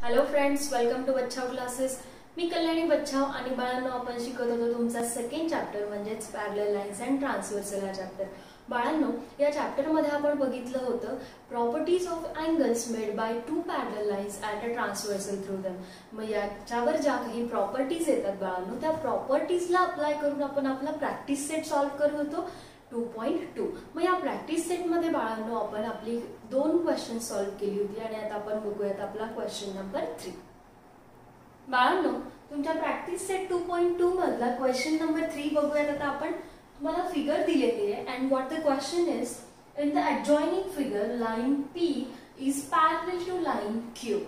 Hello friends, welcome to Bachchav classes. मी कल्याणी बच्चाव आणि बाळांनो आपण शिकत होतो तुमचा सेकंड चॅप्टर म्हणजेच पॅरलल लाईन्स अँड ट्रान्सव्हर्सल हा चॅप्टर. बाळांनो, या चॅप्टर मध्ये आपण बघितलं होतं properties of angles made by two parallel lines at a transversal through them. मग याच्यावर ज्या काही प्रॉपर्टीज येतात बाळांनो, त्या प्रॉपर्टीजला अप्लाय करून आपण आपला प्रॅक्टिस सेट सॉल्व्ह करत होतो 2.2. मग या प्रॅक्टिस सेट मध्ये बाळांनो आपण आपली 2 क्वेश्चन सॉल्व्ह केली होती आणि आता आपण बघूयात आपला क्वेश्चन नंबर 3. बाळांनो, तुमच्या प्रॅक्टिस सेट 2.2 मधला क्वेश्चन नंबर 3 बघूयात. आता आपण तुम्हाला फिगर दिलेली आहे and what the question is, in the adjoining figure line P is parallel to line Q,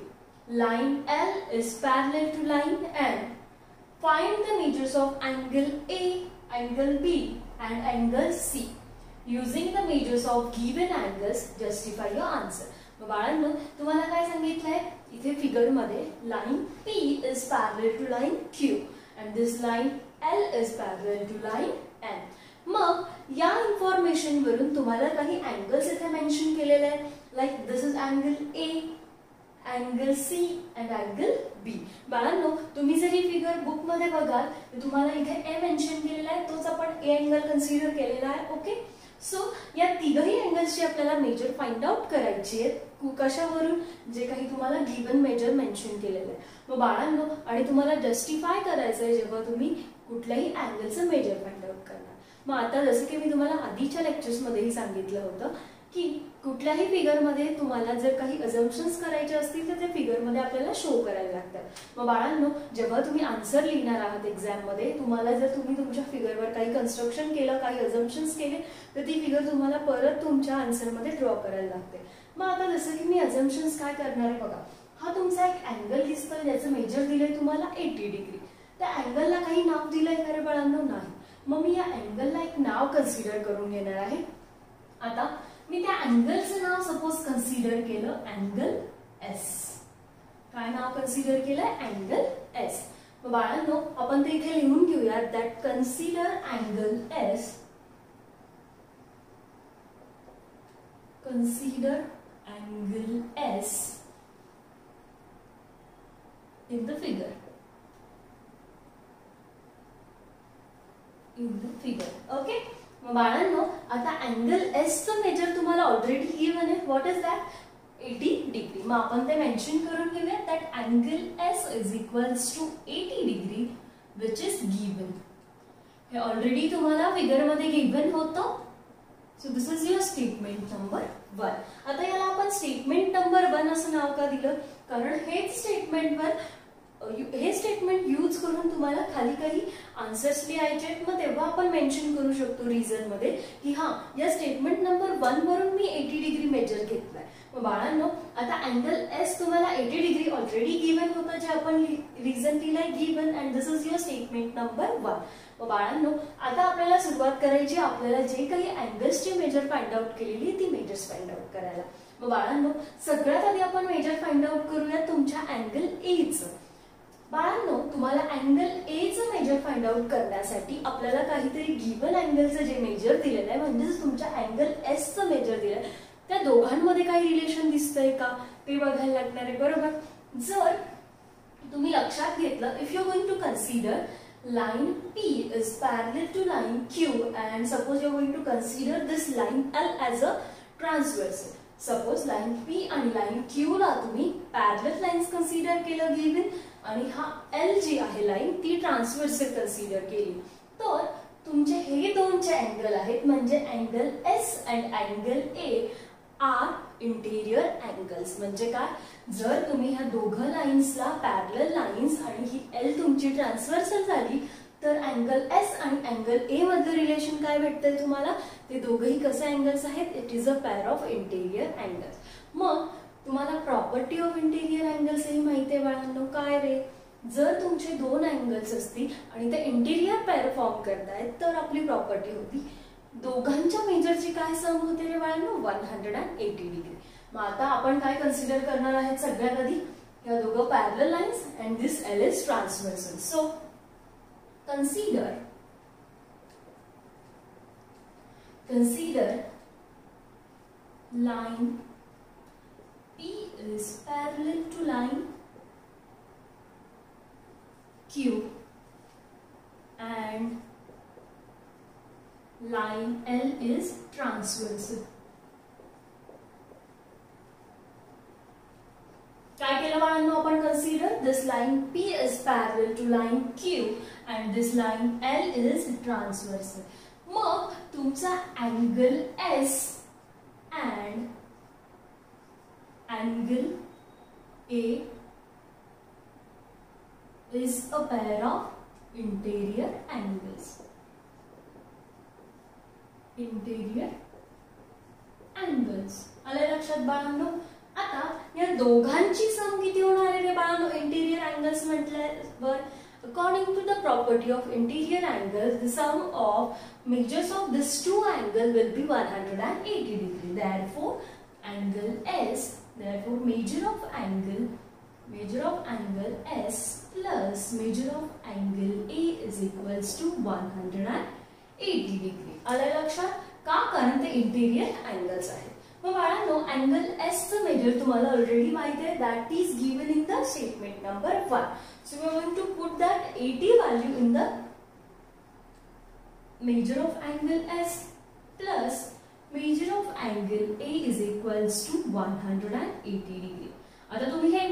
line L is parallel to line N. Find the measures of angle A, angle B and angle C. Using the measures of given angles, justify your answer. बाळांनो, तुम्हाला काय सांगितलंय इथे figure मध्ये line P is parallel to line Q and this line L is parallel to line N. मग या information वरून तुम्हाला काही अँगल्स इथे मेन्शन केलेले आहेत, like this is angle A, angle C and angle B. बाळांनो, तुम्ही जर ही फिगर बुक मध्ये बघाल तर तुम्हाला इथे A मेन्शन केलेला आहे, तोच आपण A अँगल कन्सिडर केलेला आहे. ओके, सो या तिघही अँगल्सची आपल्याला मेजर फाइंड आउट करायची आहेत. कशावरून? जे काही तुम्हाला गिवन मेजर मेन्शन केलेलं आहे. मग बाळांनो, आणि तुम्हाला जस्टिफाय करायचं आहे जेव्हा तुम्ही कुठल्याही अँगलचं मेजर फाइंड आउट करणार. मग आता जसं की मी तुम्हाला आधीच्या लेक्चर्स मध्येही सांगितलं होतं की कुठल्याही फिगर मध्ये तुम्हाला जर काही अझम्पशन्स करायचे असतील तर ते फिगर मध्ये आपल्याला शो करायला लागतात. मग बाळांनो, जेव्हा तुम्ही आन्सर लिहिणार आहात एक्झाम मध्ये, तुम्हाला जर तुम्ही तुमच्या फिगरवर काही कन्स्ट्रक्शन केलं, काही अझम्पशन्स केले, तर ती फिगर तुम्हाला परत तुमच्या आन्सर मध्ये ड्रॉ करायला लागते. मग आता जसं की मी अझम्पशन्स काय करणार आहे बघा, हा तुमचा एक अँगल दिसतोय ज्याचं मेजर दिलंय तुम्हाला 80 डिग्री. त्या अँगलला काही नाव दिलंय का रे बाळांनो? नाही. मग मी या अँगलला एक नाव कन्सिडर करून घेणार आहे. आता मी त्या अँगलचं नाव सपोज कन्सिडर केलं अँगल S. काय नाव कन्सिडर केलंय? Angle S. मग बाळांनो, आपण ते इथे लिहून घेऊयात that consider angle S, consider angle S in the figure. Okay. मग बाळांनो, आता अँगल S चं मेजर तुम्हाला ऑलरेडी गिवन आहे. What is that? 80 डिग्री. मग आपण ते मेन्शन करून घेऊया that angle S is equals to 80 degree which is given. हे ऑलरेडी तुम्हाला फिगर मध्ये गिवन होतं. So this is your statement number 1. आता याला आपण स्टेटमेंट नंबर 1 असं नाव का दिलं? कारण हे स्टेटमेंट यूज करून तुम्हाला खाली काही आन्सर्स लिहायचे आहेत. मग तेव्हा आपण मेन्शन करू शकतो रिझन मध्ये की हा, या स्टेटमेंट नंबर 1 वरून मी 80 डिग्री मेजर घेतलाय. मग बाळांनो, आता अँगल S तुम्हाला 80 डिग्री ऑलरेडी गिवन होतं, जे आपण रिझन दिलाय given and this is your statement number 1. मग बाळांनो, आता आपल्याला सुरुवात करायची आपल्याला जे काही अँगल्सची मेजर फाइंड आउट केलेली ती मेजर्स फाइंड आउट करायला. मग बाळांनो, सगळ्यात आधी आपण मेजर फाइंड आउट करूया तुमच्या अँगल A चं. बाळांनो, तुम्हाला अँगल A चं मेजर फाइंड आउट करण्यासाठी आपल्याला काहीतरी गिवन अँगलचं जे मेजर दिलेलं आहे म्हणजेच तुमच्या अँगल S चं मेजर दिलंय, त्या दोघांमध्ये काही रिलेशन दिसतंय का ते बघायला लागणार आहे. बरोबर. जर तुम्ही लक्षात घेतलं, if you are going to consider line P is parallel to line Q and suppose you are going to consider this line L as a transversal. Suppose line P आणि line Q ला तुम्ही parallel lines consider केलं given आणि हा L जी आहे line ती transversal consider केली, तर तुमचे हे दोनचे अँगल आहेत म्हणजे angle S and angle A are interior angles. म्हणजे काय? जर तुम्ही ह्या दोघं लाईन्सला पॅरलल लाईन्स आणि ही L तुमची ट्रान्सव्हर्सल झाली तर अँगल S आणि अँगल A मधलं रिलेशन काय भेटतंय तुम्हाला? ते दोघंही कसे अँगल्स आहेत? It is a pair of interior angles. मग तुम्हाला प्रॉपर्टी ऑफ इंटेरियर अँगल्स ही माहिती आहे बाळांनो. काय रे? जर तुमचे 2 अँगल्स असतील आणि ते इंटेरियर पेअर फॉर्म करतायत तर आपली प्रॉपर्टी होती दोघांच्या मेजरची काय सम होते रे बाळांनो? 180 डिग्री. मग आता आपण काय कन्सिडर करणार आहेत? सगळ्यात आधी या दोघं parallel lines and this L is transversal. So consider line P is parallel to line Q and line L is transversal. काय केलं बाळांनो आपण consider this line P is parallel to line Q and this line L is transversal. मग तुमचा angle S and angle A is a pair of interior angles. Interior angles. आले लक्षात बाळांनो? आता या दोघांची सम किती होणार आहे रे बाळांनो? इंटिरियर अँगल्स म्हटल्यावर according to the property of interior angles, the sum of measures of these two angles will be 180 degree. Therefore, angle S, therefore measure of angle S plus measure of angle A is equals to 180 degree. आलं लक्षात? का? कारण ते interior angles आहेत. मग बाळांनो angle S चं measure तुम्हाला ऑलरेडी माहित आहे, that is given in the statement number 1. So we are going to put that 80 value in the measure of angle S plus measure of angle A is equals to 180 degree. आता तुम्ही हे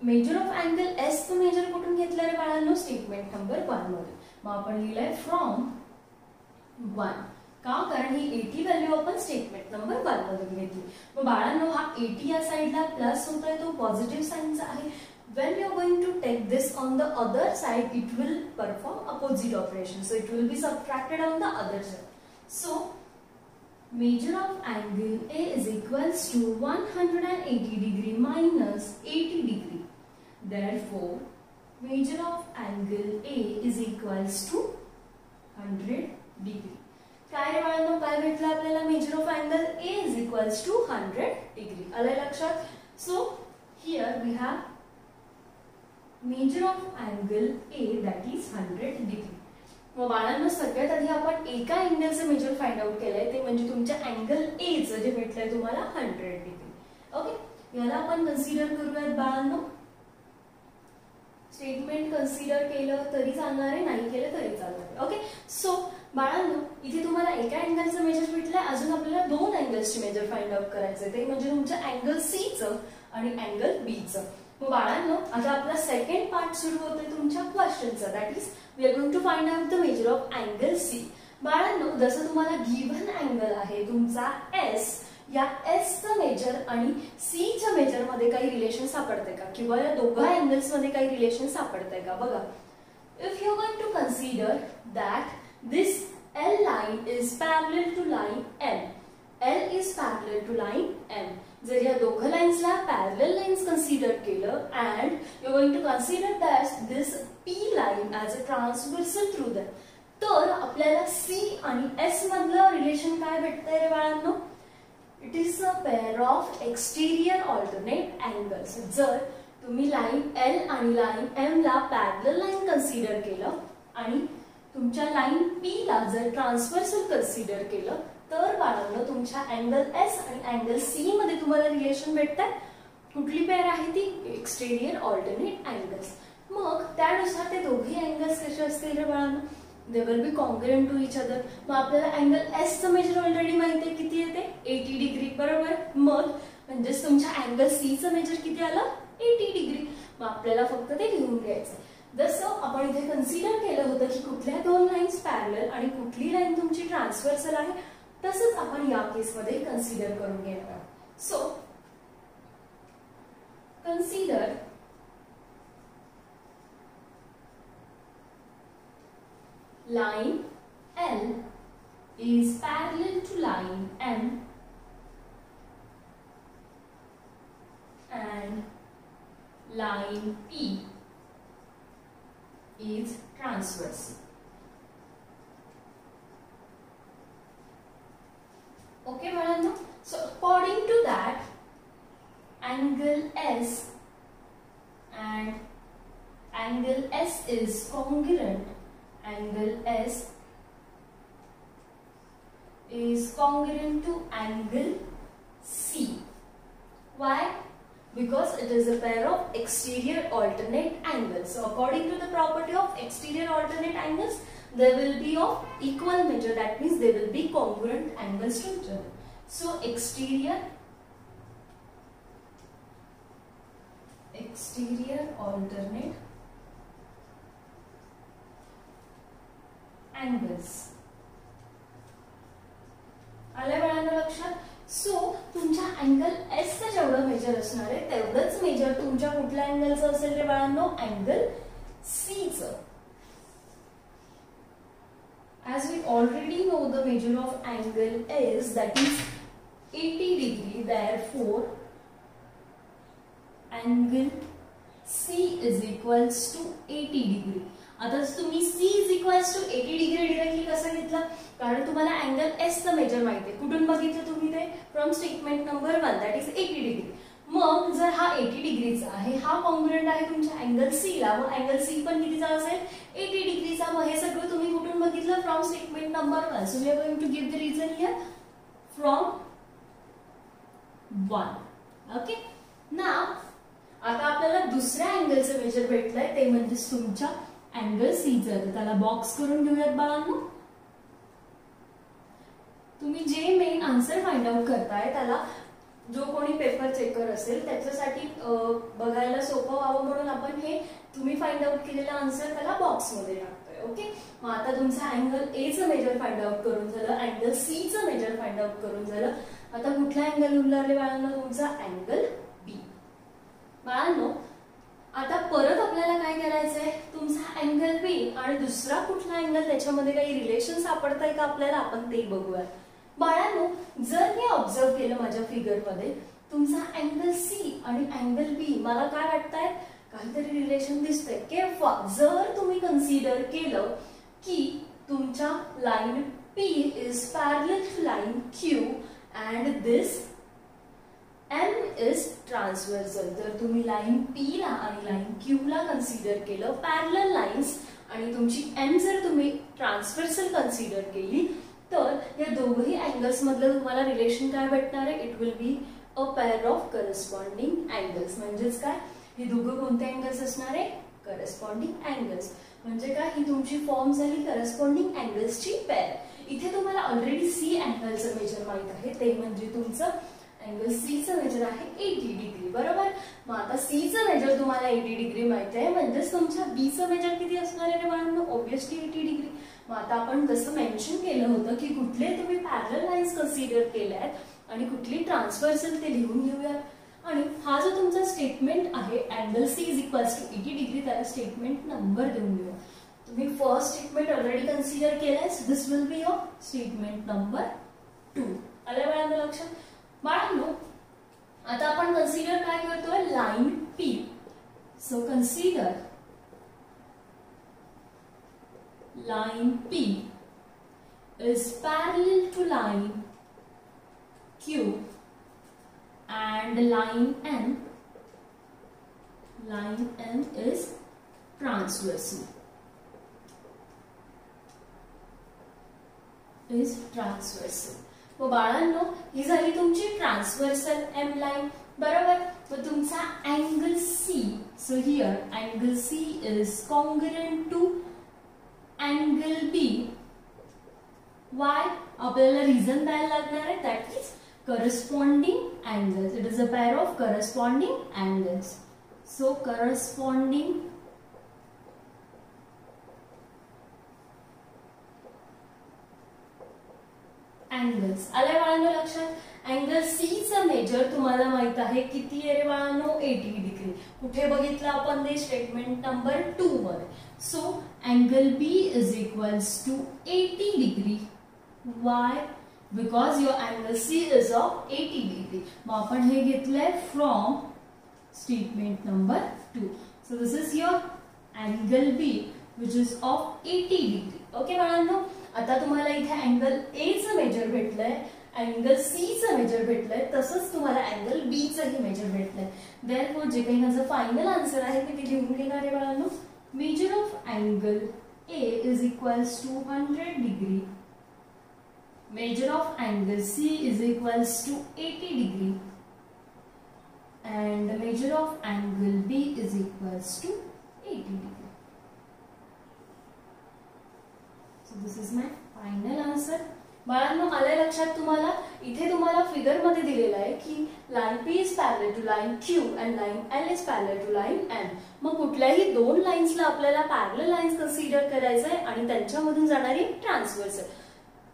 measure of angle S चं measure कुठून घेतलं रे बाळांनो? Statement number 1 मध्ये. मग आपण लिहिलंय फ्रॉम 1. का? कारण ही 80 व्हॅल्यू आपण स्टेटमेंट नंबर 1 मध्ये घेतली. मग बाळांनो हा 80 या साइडला प्लस होतोय, तो पॉझिटिव्ह साइनचा आहे. when we are going to take this on the other side, it will perform opposite operation, so it will be subtracted on the other side. So measure of angle A is equals to 180 degree minus 80 degree. Therefore measure of angle A is equals to 100 degree. काय बाळांनो काय भेटलं आपल्याला? Major of angle A is equals to 100 degree. आलं लक्षात? So here we have measure of angle A, that is 100 degree. मग बाळांनो सगळ्यात आधी आपण एका अँगलचं मेजर फाइंड आउट केलंय, ते म्हणजे तुमच्या अँगल A चं जे भेटलंय तुम्हाला 100 डिग्री. ओके, याला आपण कन्सिडर करूयात बाळांनो. स्टेटमेंट कन्सिडर केलं तरी चालणार आहे, नाही केलं तरी चालणार आहे. ओके, सो बाळांनो इथे तुम्हाला एका अँगलचं मेजर भेटलंय, अजून आपल्याला दोन अँगल्सचे मेजर फाइंड आउट करायचे, ते म्हणजे तुमच्या अँगल सी चं आणि अँगल बी चं. मग बाळांनो आता आपला सेकंड पार्ट सुरू होतोय तुमच्या क्वेश्चनचा, that is we are going to find out the measure of angle C. बाळांनो जसं तुम्हाला गिव्हन अँगल आहे तुमचा एस, या एस चं मेजर आणि सी च्या मेजर मध्ये काही रिलेशन सापडते का, किंवा या दोघा अँगल्स मध्ये काही रिलेशन सापडते का? बघा, if you are going to consider that this L line is parallel to line M. L is parallel to line M. जर या दोघं लाइन्सला parallel lines consider केलं and you are going to consider that this P line as a transversal through them, तर आपल्याला C आणि S मधलं relation काय भेटतंय रे बाळांनो? It is a pair of exterior alternate angles. जर तुम्ही लाइन L आणि लाइन M ला parallel line consider केलं आणि तुमच्या लाइन P ला जर ट्रान्सव्हर्सल कन्सिडर केलं, तर बाळांनो तुमच्या अँगल S आणि अँगल C मध्ये तुम्हाला रिलेशन भेटतात. कुठली पेअर आहे ती? Exterior alternate angles. मग त्यानुसार ते दोघे अँगल्स कसे असतील रे बाळांनो? They will be congruent to each other. मग आपल्याला अँगल S चं मेजर ऑलरेडी माहिती आहे, किती येते? 80 डिग्री, बरोबर. मग म्हणजेच तुमच्या अँगल C चं मेजर किती आलं? 80 डिग्री. मग आपल्याला फक्त ते लिहून घ्यायचं. जसं आपण इथे कन्सिडर केलं होतं की कुठल्या दोन लाइन्स पॅरलल आणि कुठली लाइन तुमची ट्रान्सव्हर्सल आहे, तसंच आपण या केसमध्ये कन्सिडर करून घेणार आहोत. So consider line L is parallel to line M and line P is transversal. Okay बाळांनो, so according to that angle S and angle S is congruent, angle S is congruent to angle C. Why? because it is a pair of exterior alternate angles. So according to the property of exterior alternate angles, they will be of equal measure. That means they will be congruent angles to each other. So exterior alternate angles. आलं बाळांनो लक्षात? So तुमच्या angle S चं जेवढं major असणार आहे तेवढंच major तुमच्या कुठल्या अँगलचं असेल रे बाळांनो? अँगल सी चं. As we already know the measure of angle is, that is 80 degree, therefore angle C is equals to 80 degree. आता तुम्ही C is equals to 80 degree directly कसं घेतलं? कारण तुम्हाला अँगल S चं मेजर माहिती आहे. कुठून बघितलं तुम्ही ते? From statement number 1, that is 80 degree. मग जर हा 80 डिग्रीचा आहे, हा कॉन्ग्रुएंट आहे तुमच्या अँगल C ला, मग अँगल C पण कितीचा असेल? 80 डिग्रीचा. मग हे सगळं तुम्ही कुठून बघितलं? From statement number 1. So we are going to give the reason here from 1. Okay. Now आता आपल्याला दुसऱ्या अँगलचं मेजर भेटलंय, ते म्हणजे तुमच्या अँगल सी चं. त्याला बॉक्स करून घेऊयात बाळांनो. तुम्ही जे मेन आन्सर फाइंड आउट करताय त्याला जो कोणी पेपर चेकर असेल त्याच्यासाठी बघायला सोपं व्हावं म्हणून आपण हे तुम्ही फाइंड आउट केलेला आन्सर त्याला बॉक्स मध्ये टाकतोय. ओके. मग आता तुमचा अँगल ए चं मेजर फाइंड आउट करून झालं, अँगल सी चं मेजर फाइंड आउट करून झालं. आता कुठला अँगल उरलाय बाळांनो? तुमचा अँगल बी. बाळांनो आता परत आपल्याला काय करायचंय? तुमचा अँगल बी आणि दुसरा कुठला अँगल त्याच्यामध्ये काही रिलेशन सापडतंय का आपल्याला? आपण ते बघूया. बाळांनो जर मी ऑब्झर्व केलं माझ्या फिगर मध्ये तुमचा अँगल सी आणि अँगल बी मला काय वाटतंय? काहीतरी रिलेशन दिसतंय. केव्हा? जर तुम्ही कन्सिडर केलं की तुमच्या line P is parallel to line Q and this M is transversal. जर तुम्ही लाईन P ला आणि लाईन Q ला कन्सिडर केलं पॅरलल लाईन्स आणि तुमची M जर तुम्ही ट्रान्सव्हर्सल कन्सिडर केली तर या दोघही अँगल्स मधलं तुम्हाला रिलेशन काय भेटणार आहे? It will be a pair of corresponding angles. म्हणजेच काय? हे दोघं कोणते अँगल्स असणार आहे? Corresponding angles. म्हणजे काय? ही तुमची फॉर्म झाली करस्पॉन्डिंग अँगल्सची पेअर. इथे तुम्हाला ऑलरेडी सी अँगलचं मेजर माहित आहे, ते म्हणजे तुमचं अँगल सी चं मेजर आहे 80 डिग्री. बरोबर. मग आता सी चं मेजर तुम्हाला 80 डिग्री माहिती आहे, म्हणजेच तुमच्या बी चं मेजर किती असणार आहे बाळांनो? Obviously 80 degree. मग आता आपण जसं मेन्शन केलं होतं की कुठले तुम्ही पॅरलल लाईन्स कन्सिडर केल्या आहेत आणि कुठली ट्रान्सव्हर्सल ते लिहून घेऊयात. आणि हा जो तुमचा स्टेटमेंट आहे angle C is equals to 80 degree, त्याला स्टेटमेंट नंबर देऊन घेऊया. तुम्ही फर्स्ट स्टेटमेंट ऑलरेडी कन्सिडर केलंय, so this will be your statement number 2. आलं बाळांनो लक्षात? बाळांनो आता आपण कन्सिडर काय करतोय? Line P. So consider line P is parallel to line Q and line N is transversal. मग बाळांनो ही झाली तुमची ट्रान्सव्हर्सल एम लाईन. बरोबर. मग तुमचा angle C, so here angle C is congruent to angle B. Why? आपल्याला reason द्यायला लागणार आहे, that is corresponding angles. It is a pair of corresponding angles. So corresponding angles. आले बाळांनो लक्षात? अँगल सी चं मेजर तुम्हाला माहित आहे किती आहे रे बाळांनो? 80 डिग्री. कुठे बघितलं आपण ते? स्टेटमेंट नंबर 2 मध्ये. So angle B is equals to 80 degree. Why? Because your angle C is of 80 degree. मग आपण हे घेतलंय from statement number 2. So this is your angle B which is of 80 degree. Okay बाळांनो. आता तुम्हाला इथे angle A चं measure भेटलंय, अँगल सी चं मेजर भेटलंय, तसंच तुम्हाला अँगल बी चंही मेजर भेटलंय. देअरफॉर जे काही माझं फायनल आन्सर आहे ते लिहून घेणार आहे बाळांनो. Measure of angle A is equals to 100 degree. Measure of angle C is equals to 80 degree. and the measure of angle B is equals to 80 degree. So this is my final answer. बाळांनो आले लक्षात तुम्हाला इथे तुम्हाला figure मध्ये दिलेला आहे की line P is parallel to line Q and line L is parallel to line M. मग कुठल्याही दोन लाइन्सला आपल्याला पॅरलल लाइन्स कन्सिडर करायचं आहे आणि त्यांच्यामधून जाणारी ट्रान्सव्हर्सल.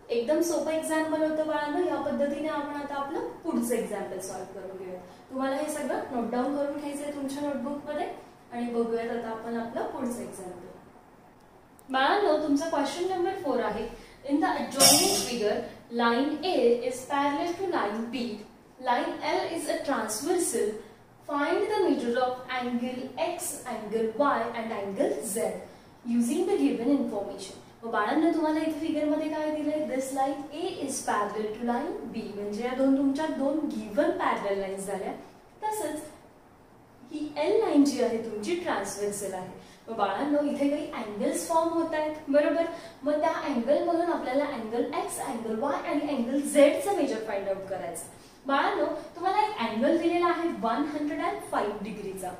एकदम सोपं एक्झाम्पल होतं बाळांनो. या पद्धतीने आपण आता आपलं पुढचं एक्झाम्पल सॉल्व्ह करून घेऊया. तुम्हाला हे सगळं नोट डाऊन करून घ्यायचं आहे तुमच्या नोटबुक मध्ये आणि बघूयात आता आपण आपलं पुढचं एक्झाम्पल. बाळांनो तुमचा क्वेश्चन नंबर 4 आहे. In the adjoining figure, line A is parallel to line B. Line L is a transversal. Find the measure of angle X, angle Y, and angle Z using the given information. बाळांनो तुम्हाला इथे figure मध्ये काय दिलंय? This line A is parallel to line B. म्हणजे या तुमच्या दोन गिवन पॅरलल लाईन्स झाल्या. तसंच ही L लाईन जी आहे तुमची ट्रान्सव्हर्सल आहे. बाळांनो इथे काही अँगल्स फॉर्म होत आहेत बरोबर. मग त्या अँगल मधून आपल्याला अँगल X, अँगल Y आणि अँगल Z चं मेजर फाइंड आउट करायचं. बाळांनो तुम्हाला एक अँगल दिलेला आहे 105 डिग्रीचा.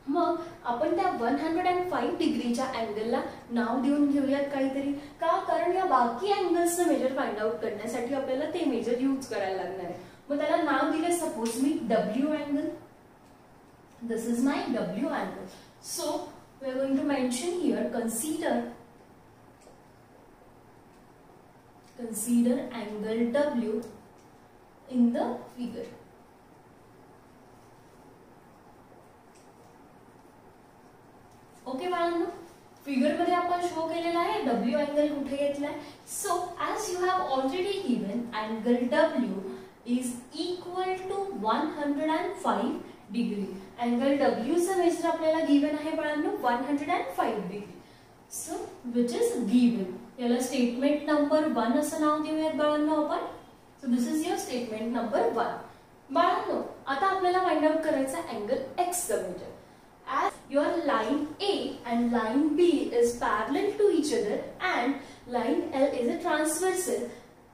मग आपण त्या 105 डिग्रीच्या अँगलला नाव देऊन घेऊयात काहीतरी. का? कारण या बाकी अँगल्सचं मेजर फाइंड आउट करण्यासाठी आपल्याला ते मेजर यूज करायला लागणार आहे. मग त्याला नाव दिले suppose me W angle. This is my W angle. So we are going to mention here consider angle W in the figure. Okay बाळांनो फिगर मध्ये आपण शो केलेला आहे W अँगल कुठे घेतलाय. So as you have already given angle W is equal to 105 degree. Angle W चं major आपल्याला given आहे बाळांनो 105 degree. So which is given. याला स्टेटमेंट नंबर 1 असं नाव देऊयात बाळांनो आपण. So this is your statement number 1. बाळांनो आता आपल्याला फाइंड आउट करायचं अँगल X चं major. As your line A and line B is parallel to each other and line L is a transversal.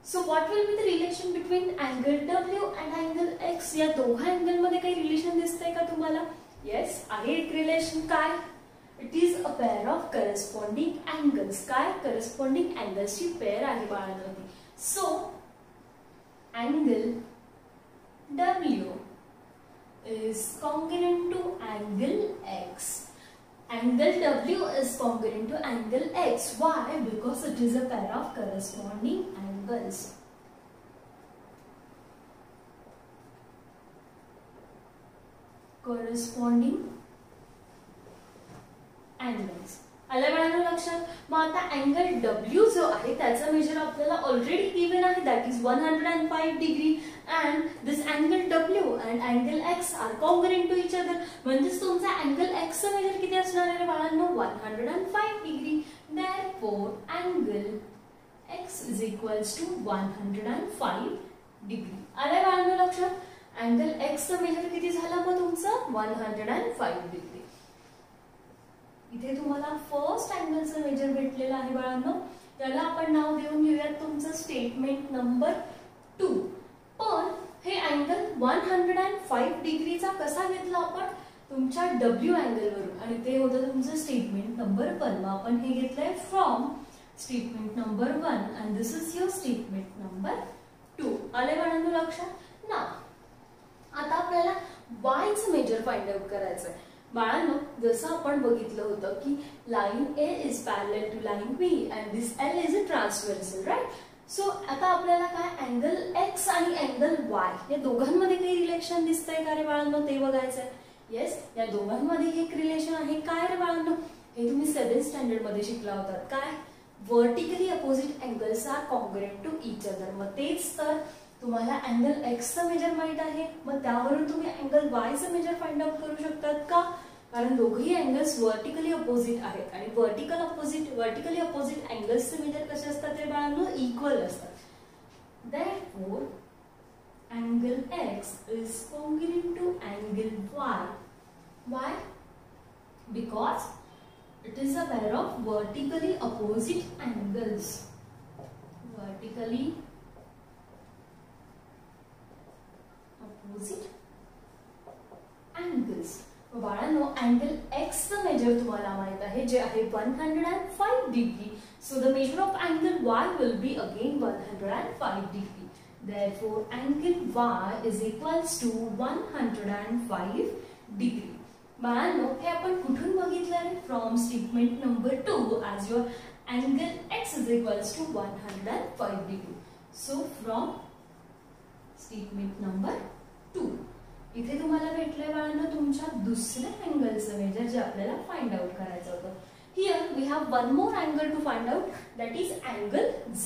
So what will be the relation between angle W and angle X? या दोघा angle मध्ये काही relation दिसतंय का तुम्हाला? Yes आहे एक relation. काय? It is a pair of corresponding angles. काय? करस्पॉन्डिंग अँगल्सची पेअर आहे बाळांनो. So angle W is congruent to angle X. Angle W is congruent to angle X. Why? Because it is a pair of corresponding angles. Corresponding angles. आलं बाळांनो लक्षात. मग आता angle W जो आहे त्याचा मेजर आपल्याला ऑलरेडी गिवन आहे. That is 105 degree. and this angle W and angle X are congruent to each other. म्हणजेच तुमचा angle X चा मेजर किती असणार आहे बाळांनो? 105 degree. Therefore angle X is equals to 105 degree. आले बाळांनो लक्षात. अँगल X चा मेजर किती झाला मग तुमचं? 105 डिग्री. इथे तुम्हाला फर्स्ट अँगलचं मेजर भेटलेलं आहे बाळांनो. त्याला आपण नाव देऊन घेऊयात तुमचं स्टेटमेंट नंबर 2. पण हे अँगल 105 डिग्रीचा कसा घेतला आपण? तुमच्या W अँगल वरून. आणि ते होतं तुमचं स्टेटमेंट नंबर 1. मग आपण हे घेतलंय from statement number 1 and this is your statement number 2. आले बाळांनो लक्षात ना. आता आपल्याला Y चं मेजर फाइंड आउट करायचं आहे. बाळांनो जसं आपण बघितलं होतं की line A is parallel to line B and this L is a transversal, right? So आता आपल्याला काय अँगल X आणि अँगल Y या दोघांमध्ये काही रिलेशन दिसतंय का रे बाळांनो ते बघायचंय. येस या दोघांमध्ये एक रिलेशन आहे. काय रे बाळांनो? हे तुम्ही 7th स्टँडर्ड मध्ये शिकला होतात. काय? Vertically opposite angles are congruent to each other. मग तेच तर तुम्हाला अँगल X चं मेजर माहित आहे. मग त्यावरून तुम्ही अँगल Y चं मेजर फाइंड आउट करू शकतात का? कारण दोघही अँगल्स वर्टिकली अपोजिट आहेत आणि वर्टिकली अपोजिट अँगल्सचे मेजर कसे असतात रे बाळांनो? इक्वल असतात. Therefore angle X is congruent to angle Y. Why? Because it is a pair of vertically opposite angles. Vertically opposite बाळांनो अँगल एक्स चं मेजर तुम्हाला माहित आहे जे आहे 105 degree. So the measure of angle Y will be again 105 degree. Therefore angle y is equals to 105 degree. बाळांनो हे आपण कुठून बघितलं आहे? From statement number 2 as your angle x is equals to 105 degree. So from statement number 2 इथे तुम्हाला भेटलंय बाळांनो तुमच्या दुसऱ्या अँगलचं मेजर जे आपल्याला फाइंड आउट करायचं होतं. Here we have one more angle to find out, that is angle z.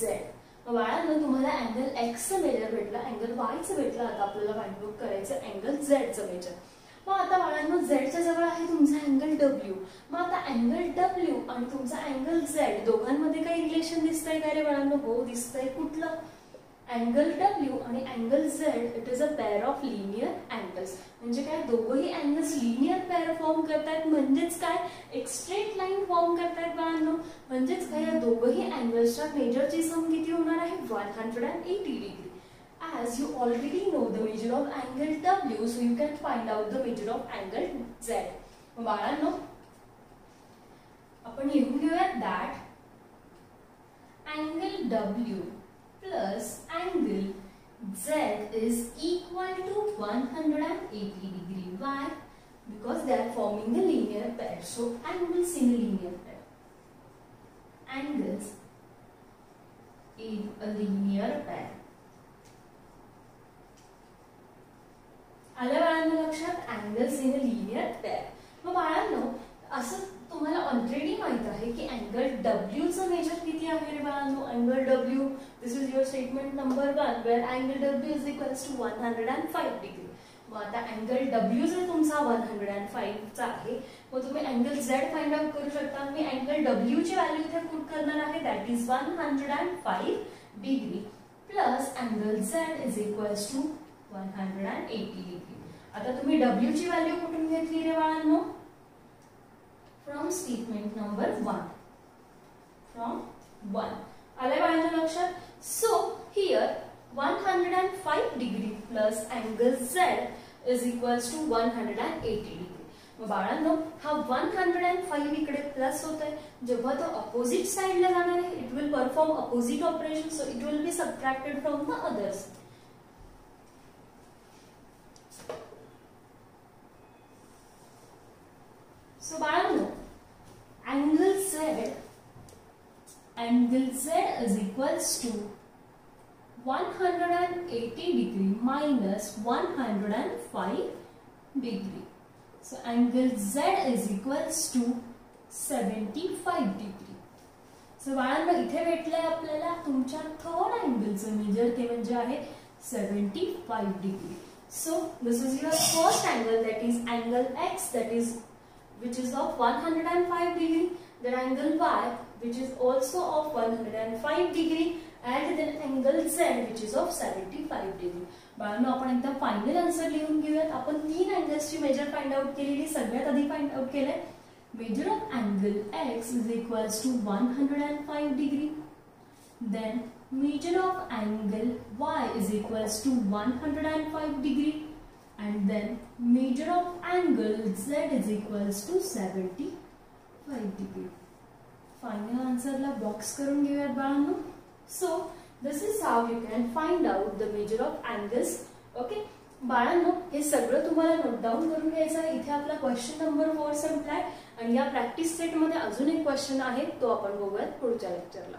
बाळांनो तुम्हाला अँगल एक्स चं मेजर भेटलं, अँगल वाय चं भेटलं. आता आपल्याला फाइंड आउट करायचं अँगल झेड चं मेजर. मग आता बाळांनो झेडच्या जवळ आहे तुमचा अँगल डब्ल्यू. मग आता अँगल डब्ल्यू आणि तुमचा अँगल झेड दोघांमध्ये काही रिलेशन दिसतंय का रे बाळांनो? हो दिसतंय. कुठलं? अँगल डब्ल्यू आणि angle Z it is a pair of linear angles. म्हणजे काय? दोघंही अँगल्स लिनियर पेअर फॉर्म करतायत. म्हणजेच काय? एक स्ट्रेट लाईन फॉर्म करतायत बाळांनो. म्हणजेच काय? या दोघंही अँगल्सच्या मेजरची सम किती होणार आहे? 180 degree. As you already know the measure of angle W, so you can find out the measure of angle Z. बाळांनो आपण लिहून घेऊयात that angle W plus angle Z is equal to 180 degree. Why? Because they are forming the linear pair. So angles in a linear pair. Angles in a linear pair. आलं बाळांनो लक्षात? Angles in a linear pair. मग बाळांनो असं तुम्हाला already माहित आहे की अँगल डब्ल्यू चं मेजर किती आहे रे बाळांनो? Angle W this is your statement number 1 where angle W is equals to 105 degree. मग आता अँगल डब्ल्यू जर तुमचा 105 चा आहे मग तुम्ही अँगल झेड फाइंड आउट करू शकता. मी अँगल डब्ल्यू ची व्हॅल्यू इथे पुट करणार आहे that is 105 degree plus angle Z is equals to 180 degree. आता तुम्ही डब्ल्यू ची व्हॅल्यू कुठून घेतली रे बाळांनो? From statement number 1. फ्रॉम 1 आले बाळांनो लक्षात? So here 105 degree plus angle Z is equals to 180 degree. मग बाळांनो हा 105 इकडे प्लस होत आहे. जेव्हा तो अपोजिट साइडला जाणार आहे it will perform opposite operation. So it will be subtracted from the others. So बाळांनो angle Z is equals to 180 degree minus 105 degree. So angle Z is equals to 75 degree. So बाळांनो इथे भेटलंय आपल्याला तुमच्या third अँगलचं major ते म्हणजे आहे 75 degree. So this is your first angle, that is angle X, that is which is of 105 degree, then angle Y which is also of 105 degree, and then angle Z which is of 75 degree. बाळांनो आपण एकदा final answer लिहून घेऊयात. आपण तीन अँगल्सची measure find out केलेली. सगळ्यात आधी फाइंड आउट केलंय major of angle X is equals to 105 degree, then measure of angle Y is equals to 105 degree, and then measure of angle Z is equals to 75 degree. Final answer ला box करून घेऊयात बाळांनो. So this is how you can find out the measure of angles. Okay बाळांनो हे सगळं तुम्हाला note down करून घ्यायचं आहे. इथे आपला क्वेश्चन नंबर 4 संपलाय आणि या प्रॅक्टिस सेट मध्ये अजून एक क्वेश्चन आहे तो आपण बघूयात पुढच्या लेक्चरला.